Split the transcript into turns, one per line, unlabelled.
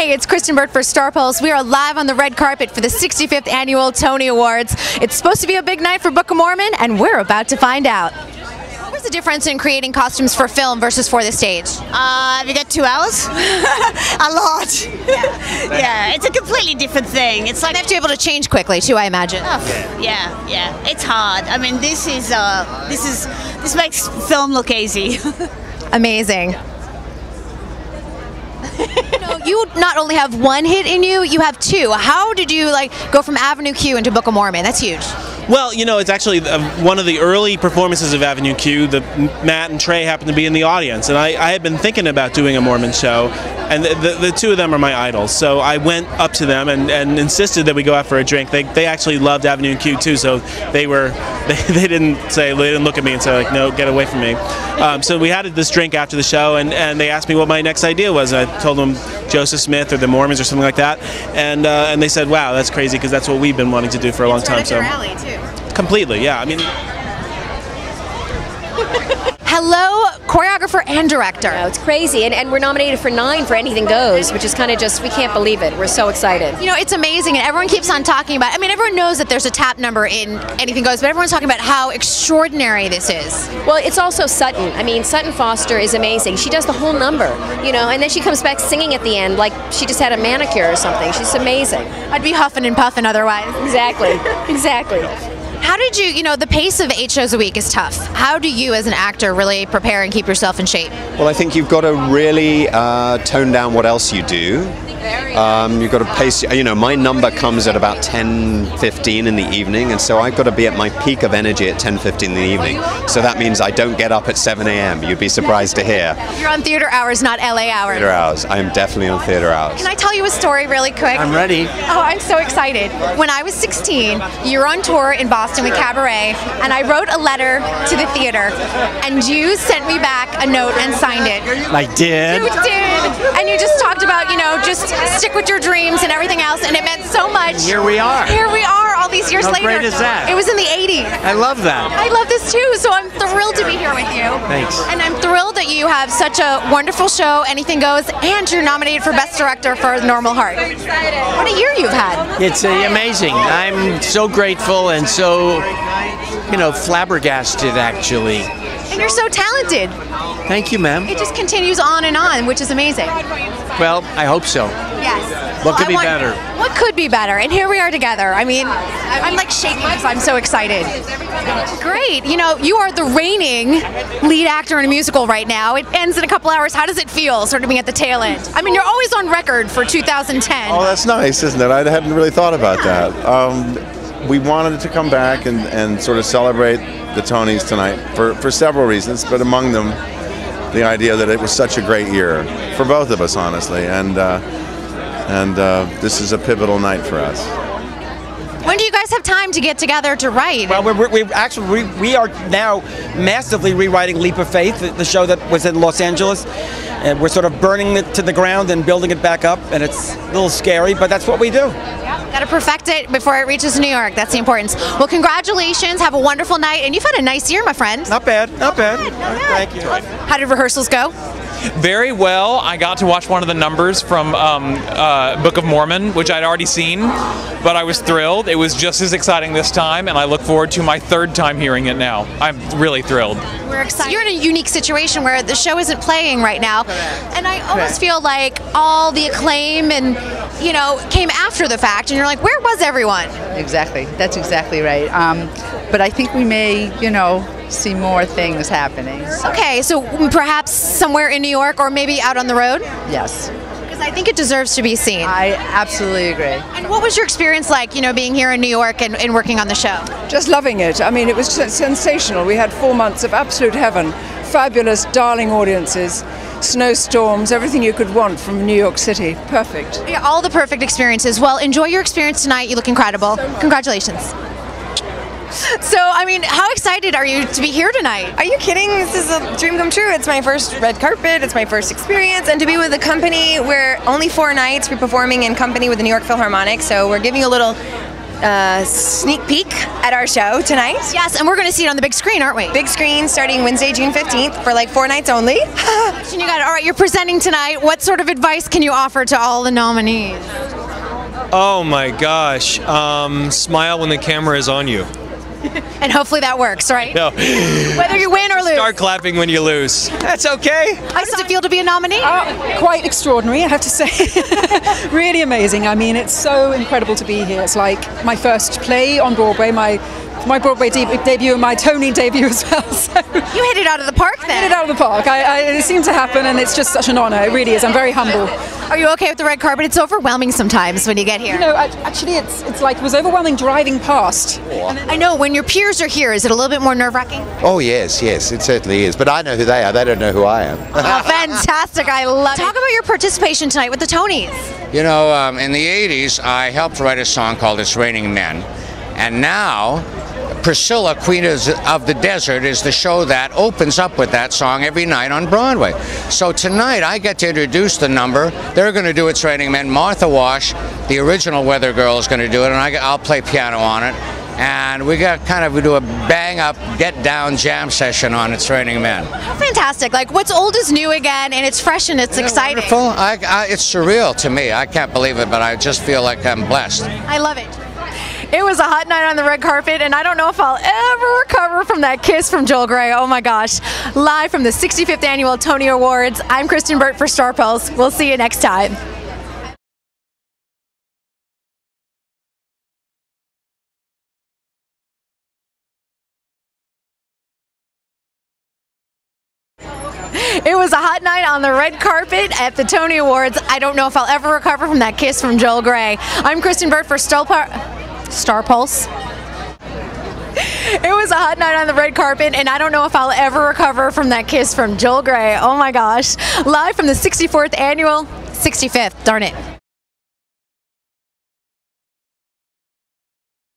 Hey, it's Kristyn Burtt for Star Pulse. We are live on the red carpet for the 65th Annual Tony Awards. It's supposed to be a big night for Book of Mormon, and we're about to find out. What was the difference in creating costumes for film versus for the stage?
Have you got 2 hours? A lot. Yeah, it's a completely different thing. It's like
They have to be able to change quickly, too, I imagine.
yeah. It's hard. I mean, this makes film look easy.
Amazing. You not only have one hit in you, you have 2. How did you go from Avenue Q into Book of Mormon? That's huge.
Well, you know, it's actually one of the early performances of Avenue Q. Matt and Trey happened to be in the audience, and I had been thinking about doing a Mormon show, and the 2 of them are my idols. So I went up to them and insisted that we go out for a drink. They actually loved Avenue Q too, so they didn't look at me and say no, get away from me. So we had this drink after the show, and they asked me what my next idea was. I told them Joseph Smith or the Mormons or something like that, and they said, wow, that's crazy because that's what we've been wanting to do for a long time.
It's right up your alley, too.
Completely, yeah. I mean,
hello, choreographer and director.
No, it's crazy, and we're nominated for 9 for Anything Goes, which is kind of just, we can't believe it. We're so excited.
You know, it's amazing, and everyone keeps on talking about it. I mean, everyone knows that there's a tap number in Anything Goes, but everyone's talking about how extraordinary this is.
Well, it's also Sutton. I mean, Sutton Foster is amazing. She does the whole number, you know, and then she comes back singing at the end like she just had a manicure or something. She's amazing.
I'd be huffing and puffing otherwise.
Exactly, exactly.
How did you the pace of 8 shows a week is tough. How do you as an actor really prepare and keep yourself in shape?
Well, I think you've got to really tone down what else you do. You've got to pace, you know, my number comes at about 10:15 in the evening, and so I've got to be at my peak of energy at 10:15 in the evening. So that means I don't get up at 7 a.m. You'd be surprised to hear.
You're on theater hours, not LA hours.
Theater hours. I am definitely on theater hours.
Can I tell you a story really quick?
I'm ready.
Oh, I'm so excited. When I was 16, you were on tour in Boston with Cabaret, and I wrote a letter to the theater, and you sent me back a note and signed it.
I did.
You did. And you just talked about, just stick with your dreams and everything else, and it meant so much.
Here we are.
Here we are all these years later.
How great is that?
It was in the 80s.
I love that.
I love this too, so I'm thrilled to be here with you.
Thanks.
And I'm thrilled that you have such a wonderful show, Anything Goes, and you're nominated for Best Director for Normal Heart. What a year you've had.
It's amazing. I'm so grateful and so, flabbergasted, actually.
And you're so talented.
Thank you, ma'am.
It just continues on and on, which is amazing.
Well, I hope so.
Yes.
What could be better?
What could be better? And here we are together. I mean, I'm like shaking because I'm so excited. Great. You are the reigning lead actor in a musical right now. It ends in a couple hours. How does it feel, sort of being at the tail end? I mean, you're always on record for 2010.
Oh, that's nice, isn't it? I hadn't really thought about that. We wanted to come back and sort of celebrate the Tonys tonight for several reasons, but among them, the idea that it was such a great year for both of us, honestly, and this is a pivotal night for us.
When do you guys have time to get together to write?
Well, we are now massively rewriting Leap of Faith, the show that was in Los Angeles, and we're sort of burning it to the ground and building it back up, and it's a little scary, but that's what we do.
Got to perfect it before it reaches New York. That's the importance. Well, congratulations. Have a wonderful night, and you've had a nice year, my friend.
Not bad, not bad. Thank you.
How did rehearsals go?
Very well. I got to watch one of the numbers from Book of Mormon, which I'd already seen, but I was thrilled. It was just as exciting this time, and I look forward to my 3rd time hearing it now. I'm really thrilled.
We're excited. You're in a unique situation where the show isn't playing right now, and I almost feel like all the acclaim and came after the fact, and you're like, where was everyone?
Exactly. That's exactly right. But I think we may, see more things happening. So.
Okay, so perhaps somewhere in New York or maybe out on the road?
Yes.
Because I think it deserves to be seen.
I absolutely agree.
And what was your experience like, being here in New York and working on the show?
Just loving it. I mean, it was sensational. We had 4 months of absolute heaven. Fabulous, darling audiences. Snowstorms, everything you could want from New York City. Perfect.
Yeah, all the perfect experiences. Well, enjoy your experience tonight. You look incredible. Congratulations. So, I mean, how excited are you to be here tonight?
Are you kidding? This is a dream come true. It's my first red carpet. It's my first experience. And to be with a company where only 4 nights we're performing in company with the New York Philharmonic. So we're giving a little sneak peek at our show tonight.
Yes, and we're going to see it on the big screen, aren't we?
Big screen starting Wednesday, June 15th for like 4 nights only.
And you got it. All right, you're presenting tonight. What sort of advice can you offer to all the nominees?
Oh my gosh. Smile when the camera is on you.
And hopefully that works, right?
No.
Whether you win or lose.
Start clapping when you lose. That's okay.
How does it feel to be a nominee?
Quite extraordinary, I have to say. Really amazing. I mean, it's so incredible to be here. It's like my first play on Broadway, my Broadway debut and my Tony debut as well. So
you hit it out of the park then?
Hit it out of the park. It seemed to happen, and it's just such an honor. It really is. I'm very humble.
Are you okay with the red carpet? It's overwhelming sometimes when you get here.
You know, actually, it's like it was overwhelming driving past.
I know, when your peers are here, is it a little bit more nerve-wracking?
Oh, yes, it certainly is. But I know who they are. They don't know who I am.
Oh, fantastic. I love it. Talk about your participation tonight with the Tonys.
You know, in the 80s, I helped write a song called It's Raining Men. And now, Priscilla, Queen of the Desert, is the show that opens up with that song every night on Broadway. So tonight I get to introduce the number. They're going to do It's Raining Men. Martha Wash, the original Weather Girl, is going to do it, and I'll play piano on it. And we do a bang-up, get-down jam session on It's Raining Men.
How fantastic. Like, what's old is new again, and it's fresh and it's exciting.
Wonderful. It's surreal to me. I can't believe it, but I just feel like I'm blessed.
I love it. It was a hot night on the red carpet, and I don't know if I'll ever recover from that kiss from Joel Grey. Oh my gosh. Live from the 65th Annual Tony Awards, I'm Kristyn Burtt for Star Pulse. We'll see you next time. It was a hot night on the red carpet at the Tony Awards. I don't know if I'll ever recover from that kiss from Joel Grey. I'm Kristyn Burtt for Star Pulse. It was a hot night on the red carpet, and I don't know if I'll ever recover from that kiss from Joel Grey. Oh my gosh. Live from the 65th, darn it.